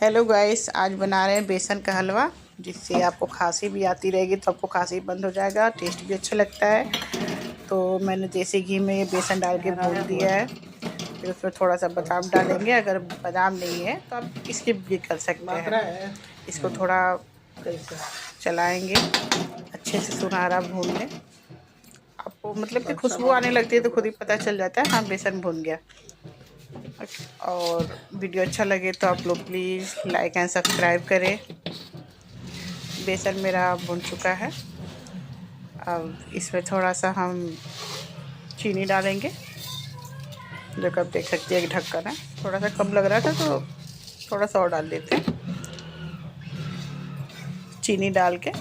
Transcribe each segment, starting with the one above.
Hello guys, आज बना रहे हैं बेसन का हलवा, जिससे आपको खांसी भी आती रहेगी तो आपको खांसी बंद हो जाएगा। टेस्ट भी अच्छा लगता है। तो मैंने देसी घी में ये बेसन डाल के भून दिया है। फिर उसमें थोड़ा सा बादाम डालेंगे। अगर बादाम नहीं है तो आप स्किप भी कर सकते हैं। इसको थोड़ा चलाएंगे, अच्छे से सुनहरा भून लें। आपको मतलब कि खुशबू आने लगती है तो खुद ही पता चल जाता है हाँ बेसन भून गया। और वीडियो अच्छा लगे तो आप लोग प्लीज़ लाइक एंड सब्सक्राइब करें। बेसन मेरा भुन चुका है। अब इसमें थोड़ा सा हम चीनी डालेंगे, जो कि आप देख सकते हैं कि ढक्कन है। थोड़ा सा कम लग रहा था तो थोड़ा सा और डाल देते हैं चीनी डाल के।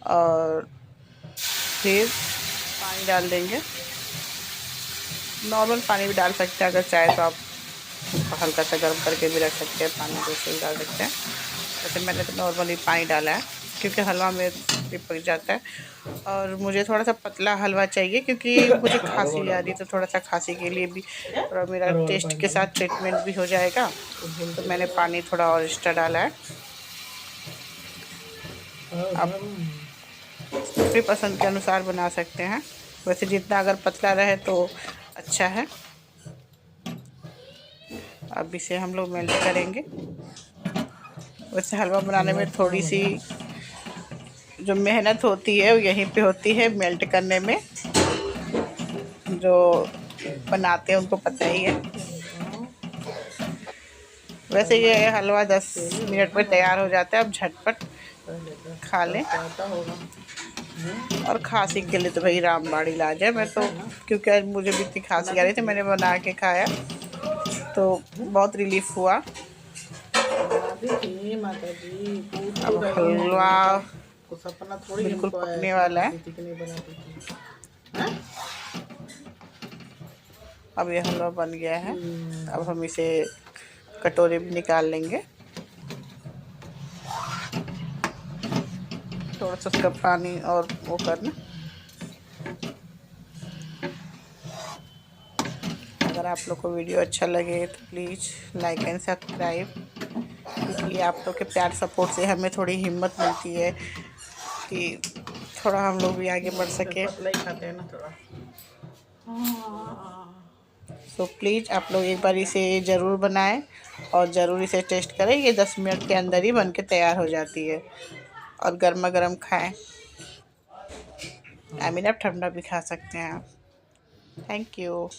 और फिर पानी डाल देंगे। नॉर्मल पानी भी डाल सकते हैं, अगर चाहे तो आप हल्का सा गर्म करके भी रख सकते हैं, पानी जैसे ही डाल सकते हैं। वैसे मैंने तो नॉर्मली पानी डाला है क्योंकि हलवा में चिपक जाता है। और मुझे थोड़ा सा पतला हलवा चाहिए क्योंकि मुझे खांसी आ रही है, तो थोड़ा सा खांसी के लिए भी और मेरा टेस्ट के साथ ट्रीटमेंट भी हो जाएगा। तो मैंने पानी थोड़ा और एक्स्ट्रा डाला है। आप अपनी पसंद के अनुसार बना सकते हैं। वैसे जितना अगर पतला रहे तो अच्छा है। अब इसे हम लोग मेल्ट करेंगे। वैसे हलवा बनाने में थोड़ी सी जो मेहनत होती है वो यहीं पे होती है, मेल्ट करने में। जो बनाते हैं उनको पता ही है। वैसे ये हलवा 10 मिनट में तैयार हो जाता है। अब झटपट खा लें। और खांसी के लिए तो भाई रामबाड़ इलाज है। मैं तो क्योंकि आज मुझे भी इतनी खांसी आ रही थी, मैंने बना के खाया तो बहुत रिलीफ हुआ। अब हलवा बिल्कुल पकने वाला है। अब ये हलवा बन गया है। अब हम इसे कटोरे में निकाल लेंगे। थोड़ा सा उसका पानी और वो करना। अगर आप लोग को वीडियो अच्छा लगे तो प्लीज़ लाइक एंड सब्सक्राइब, क्योंकि आप लोग के प्यार सपोर्ट से हमें थोड़ी हिम्मत मिलती है कि थोड़ा हम लोग भी आगे बढ़ सके। तो प्लीज़ आप लोग एक बार इसे ज़रूर बनाएं और ज़रूर इसे टेस्ट करें। ये 10 मिनट के अंदर ही बन के तैयार हो जाती है। और गर्मा गर्म खाएं। आप ठंडा भी खा सकते हैं आप। Thank you.